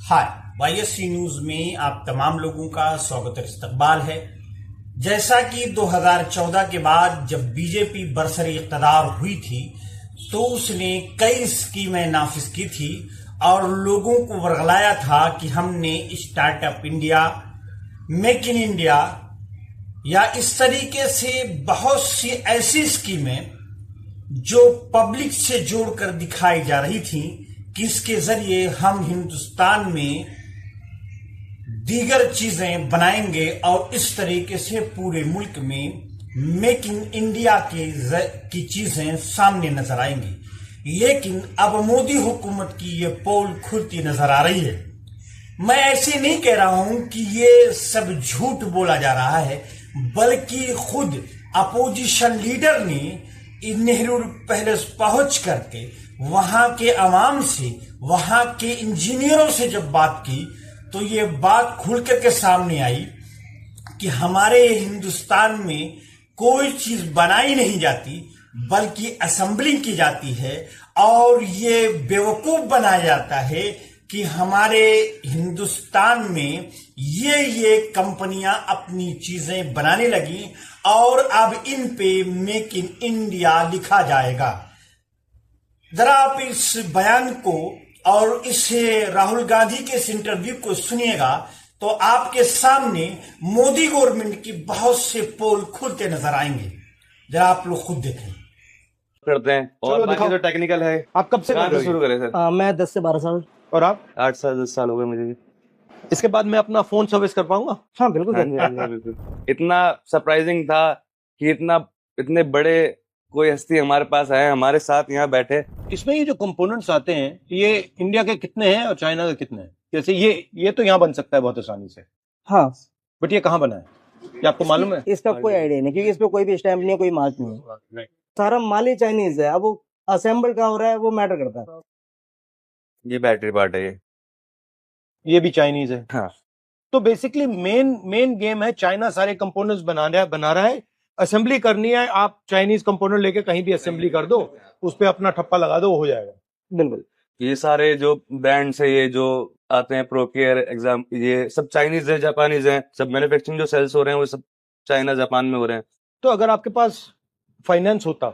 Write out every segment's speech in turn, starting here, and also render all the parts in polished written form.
हाय, वाईएससी news में आप तमाम लोगों का स्वागत और इस्तकबाल है। जैसा कि 2014 के बाद जब बीजेपी बरसर इक़्तिदार हुई थी तो उसने कई स्कीमें नाफिज की थी और लोगों को वर्गलाया था कि हमने startup India, make in India या इस तरीके से बहुत सी ऐसी स्कीमें जो पब्लिक से जोड़कर दिखाई जा रही थी कि इसके जरिए हम हिंदुस्तान में दीगर चीजें बनाएंगे और इस तरीके से पूरे मुल्क में मेक इन इंडिया की चीजें सामने नजर आएंगी। लेकिन अब मोदी हुकूमत की ये पोल खुलती नजर आ रही है। मैं ऐसे नहीं कह रहा हूं कि ये सब झूठ बोला जा रहा है, बल्कि खुद अपोजिशन लीडर ने नेहरू पैलेस पहुंच करके वहां के अवाम से, वहां के इंजीनियरों से जब बात की तो ये बात खुल करके सामने आई कि हमारे हिंदुस्तान में कोई चीज बनाई नहीं जाती बल्कि असेंबलिंग की जाती है और ये बेवकूफ बनाया जाता है कि हमारे हिंदुस्तान में ये कंपनियां अपनी चीजें बनाने लगी और अब इन पे मेक इन इंडिया लिखा जाएगा। जरा आप इस बयान को और इस राहुल गांधी के इस इंटरव्यू को सुनिएगा तो आपके सामने मोदी गवर्नमेंट की बहुत से पोल खुलते नजर आएंगे। जरा आप लोग खुद देखें। करते हैं और बाकी तो टेक्निकल है। आप कब से कर रहे हो? शुरू करें सर? मैं 10 से 12 साल। और आप? 8 साल 10 साल हो गए मुझे भी। इसके बाद मैं अपना फोन सर्विस कर पाऊंगा? हाँ बिल्कुल। बिल्कुल। इतना सरप्राइजिंग था कि इतने बड़े कोई हस्ती हमारे पास आए, हमारे साथ यहाँ बैठे। इसमें ये जो कंपोनेंट्स आते हैं ये इंडिया के कितने हैं और चाइना के कितने हैं? जैसे ये तो यहाँ बन सकता है बहुत आसानी से। हाँ, बट ये कहाँ बना है, क्या आपको मालूम है? इसका कोई आइडिया नहीं, क्योंकि इस पे कोई भी स्टैम्प नहीं है, कोई मार्क नहीं है। सारा माल ही चाइनीज है। अब वो असेंबल कहाँ हो रहा है वो मैटर करता है। ये बैटरी पार्ट है, ये भी चाइनीज है। हाँ। तो बेसिकली मेन गेम है, चाइना सारे कंपोनेंट्स बना रहा है, असेंबली करनी है। आप चाइनीज कंपोनेंट लेके कहीं भी असेंबली कर दो, उस पे अपना ठप्पा लगा दो, हो जाएगा। बिल्कुल। ये सारे जो ब्रांड्स है, ये जो आते हैं प्रोकेयर एग्जाम, ये सब चाइनीज है, जापानीज है। सब मैन्युफैक्चरिंग जो सेल्स हो रहे हैं वो सब चाइना जापान में हो रहे हैं। तो अगर आपके पास फाइनेंस होता,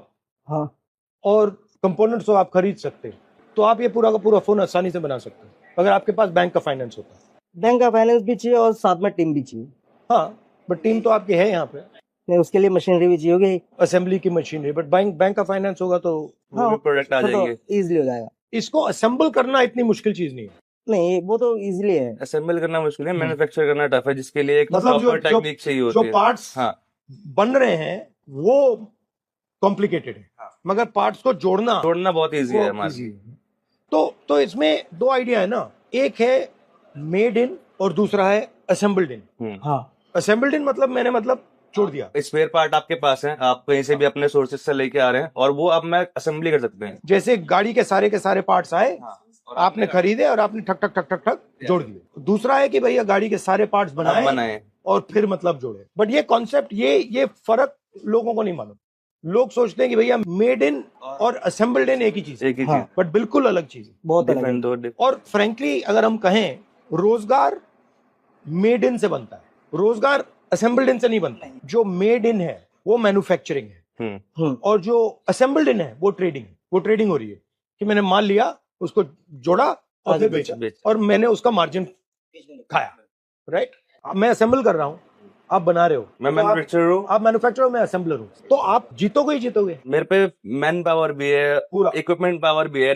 हाँ, और कंपोनेंट्स तो आप खरीद सकते, तो आप ये पूरा का पूरा फोन आसानी से बना सकते अगर आपके पास बैंक का फाइनेंस होता। बैंक का फाइनेंस भी चाहिए और साथ में टीम भी चाहिए। हाँ, बट टीम तो आपकी है यहाँ पे, नहीं उसके लिए मशीनरी भी चाहिए होगी, असेंबली की मशीनरी। बट बैंक का फाइनेंस होगा तो हाँ, प्रोडक्ट आ जाएंगे, इजीली हो जाएगा। इसको असेंबल करना इतनी मुश्किल चीज नहीं है। नहीं, वो तो इजीली है। असेंबल करना मुश्किल है, मैन्युफैक्चर करना टफ है, जिसके लिए एक मतलब प्रॉपर टेक्निक चाहिए होती है। जो पार्ट्स बन रहे हैं वो कॉम्प्लिकेटेड है, मगर पार्ट्स को जोड़ना बहुत इजी है हमारे। तो इसमें दो आइडिया है ना, एक है मेड इन और दूसरा है असेंबल्ड इन। हाँ, असेंबल्ड इन मतलब छोड़ दिया। स्पेयर पार्ट आपके पास है, आप कहीं से भी अपने सोर्सेज से लेके आ रहे हैं और वो अब मैं असेंबली कर सकते हैं। जैसे गाड़ी के सारे पार्ट्स आए, आपने खरीदे और आपने ठक ठक ठक ठक ठक जोड़ दिए। दूसरा है कि भैया गाड़ी के सारे पार्ट्स बनाए और फिर जोड़े। बट ये कॉन्सेप्ट, ये फर्क लोगों को नहीं मालूम। लोग सोचते हैं कि भैया मेड इन और असेंबल्ड इन एक ही चीज है, हाँ, बट बिल्कुल अलग चीज है, बहुत अलग। और फ्रेंकली अगर हम कहें, रोजगार मेड इन से बनता है, रोजगार असेंबल्ड इन से नहीं बनता। जो मेड इन है वो मैन्युफैक्चरिंग है, और जो असेंबल्ड इन है वो ट्रेडिंग है। वो ट्रेडिंग हो रही है कि मैंने माल लिया, उसको जोड़ा और फिर बेचा, और मैंने उसका मार्जिन खाया। राइट, मैं असेंबल कर रहा हूँ, आप बना रहे हो, मैं मैन्युफैक्चरर हूँ, आप मैन्युफैक्चरर, मैं असेंबलर हूँ, तो आप जीतोगे ही जीतोगे। मेरे पे मैन पावर भी है, पूरा इक्विपमेंट पावर भी है,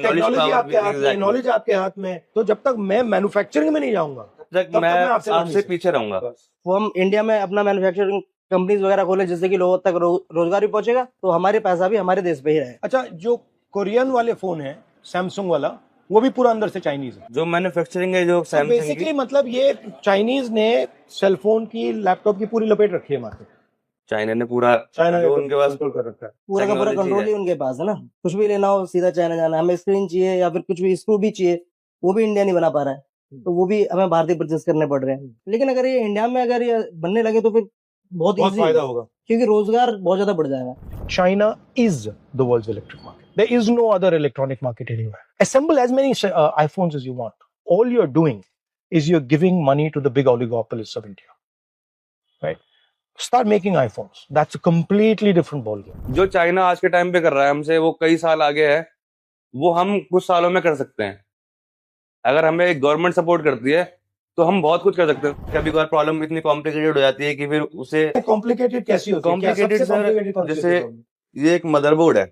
नॉलेज आपके हाथ में। तो जब तक मैं मैन्युफैक्चरिंग में नहीं जाऊंगा तब तक मैं आपसे पीछे रहूंगा। वो हम इंडिया में अपना मैन्युफैक्चरिंग कंपनीज वगैरह खोले जिससे कि लोगों तक रोजगार भी पहुंचेगा, तो हमारे पैसा भी हमारे देश पे ही रहेगा। अच्छा, जो कोरियन वाले फोन है, सैमसंग वाला, वो भी पूरा अंदर से चाइनीज है। जो मैन्युफैक्चरिंग है, जो सैमसंग की, बेसिकली मतलब ये चाइनीज ने सेलफोन की, लैपटॉप की पूरी लपेट रखी है मार्केट। चाइना ने उनके पास कर रखा है, पूरा का पूरा कंट्रोल ही उनके पास है ना। कुछ भी लेना हो सीधा चाइना जाना। हमें स्क्रीन चाहिए या फिर कुछ भी स्क्रू भी चाहिए, वो भी इंडिया नहीं बना पा रहा है, तो वो भी हमें भारतीय परचेस करने पड़ रहे हैं। लेकिन अगर ये इंडिया में अगर ये बनने लगे तो फिर बहुत फायदा होगा, क्योंकि रोजगार बहुत ज्यादा बढ़ जाएगा। China is the world's electric market. There is no other electronic market anywhere. Assemble as many iPhones as you want. All you're doing is you're giving money to the big oligopolists of India. Right? Start making iPhones. That's a completely different ballgame. जो China आज के time पे कर रहा है हमसे, वो कई साल आगे है, वो हम कुछ सालों में कर सकते हैं। अगर हमें गवर्नमेंट सपोर्ट करती है तो हम बहुत कुछ कर सकते हैं। कभी कभार प्रॉब्लम इतनी कॉम्प्लिकेटेड हो जाती है कि फिर उसे कॉम्प्लिकेटेड कैसी होती है? कॉम्प्लिकेटेड सर, जैसे ये एक मदरबोर्ड है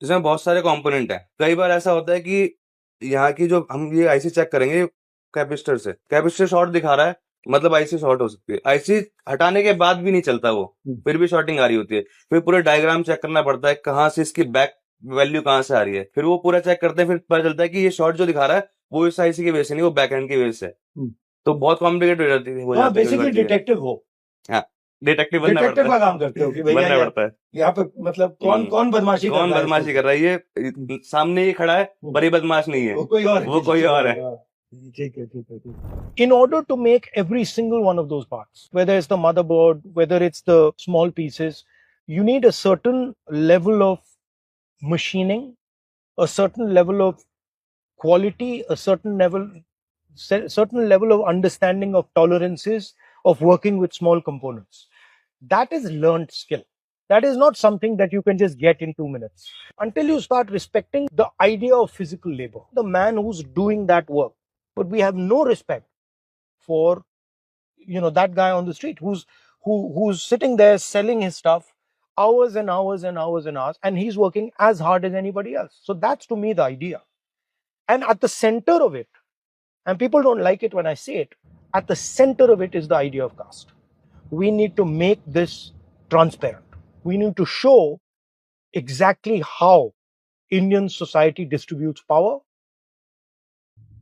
जिसमें बहुत सारे कंपोनेंट हैं। कई बार ऐसा होता है कि यहाँ की जो हम ये आईसी चेक करेंगे कैपेसिटर से, कैपेसिटर शॉर्ट दिखा रहा है, मतलब आईसी शॉर्ट हो सकती है। आईसी हटाने के बाद भी नहीं चलता वो, फिर भी शॉर्टिंग आ रही होती है। फिर पूरे डायग्राम चेक करना पड़ता है, कहाँ से इसकी बैक वैल्यू कहाँ से आ रही है। फिर वो पूरा चेक करते हैं, फिर पता चलता है कि ये शॉर्ट जो दिखा रहा है वो इस आईसी की वजह से नहीं, वो बैक एंड की वजह से। तो बहुत कॉम्प्लिकेटेड हो जाती है। बेसिकली डिटेक्टिव हो, डिटेक्टिव बनना पड़ता डिटेक्टिव का काम करते हो कि भैया बनना पड़ता है। यहाँ पे मतलब कौन बदमाशी कर रहा है, ये सामने ही खड़ा है पर ये बदमाश नहीं है, वो कोई और है। In order to make every single one of those parts, whether it's the motherboard, whether it's the small pieces, you need a certain level of machining, a certain level of quality, a certain level of understanding of tolerances, of working with small components. That is learned skill. That is not something that you can just get in 2 minutes. Until you start respecting the idea of physical labor, the man who's doing that work. But we have no respect for, that guy on the street who's sitting there selling his stuff hours and hours and hours and hours, and he's working as hard as anybody else. So that's to me the idea. And at the center of it, and people don't like it when I say it, at the center of it is the idea of caste. We need to make this transparent. We need to show exactly how Indian society distributes power.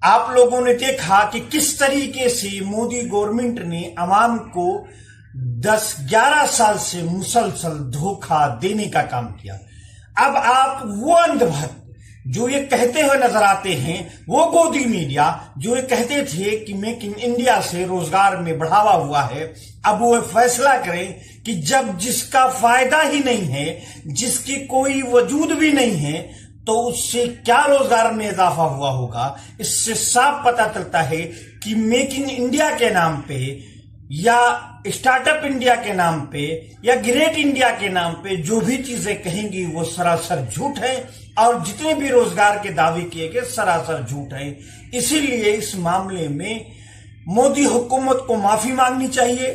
आप लोगों ने देखा कि किस तरीके से Modi government ने अवाम को 10-11 साल से मुसलसल धोखा देने का काम किया। अब आप वो अंधभक्त जो ये कहते हुए नजर आते हैं, वो गोदी मीडिया जो ये कहते थे कि मेक इन इंडिया से रोजगार में बढ़ावा हुआ है, अब वो फैसला करें कि जब जिसका फायदा ही नहीं है, जिसकी कोई वजूद भी नहीं है, तो उससे क्या रोजगार में इजाफा हुआ होगा। इससे साफ पता चलता है कि मेक इन इंडिया के नाम पे या स्टार्टअप इंडिया के नाम पे या ग्रेट इंडिया के नाम पे जो भी चीजें कहेंगी वो सरासर झूठ है, और जितने भी रोजगार के दावे किए गए सरासर झूठ है। इसीलिए इस मामले में मोदी हुकूमत को माफी मांगनी चाहिए,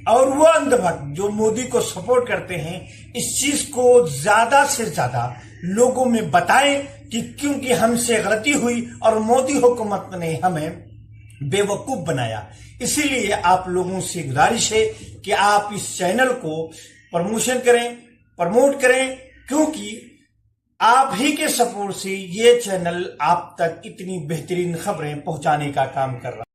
और वो अंधभक्त जो मोदी को सपोर्ट करते हैं इस चीज को ज्यादा से ज्यादा लोगों में बताएं कि क्योंकि हमसे गलती हुई और मोदी हुकूमत ने हमें बेवकूफ बनाया। इसीलिए आप लोगों से गुजारिश है कि आप इस चैनल को प्रमोशन करें, प्रमोट करें, क्योंकि आप ही के सपोर्ट से ये चैनल आप तक इतनी बेहतरीन खबरें पहुंचाने का काम कर रहा है।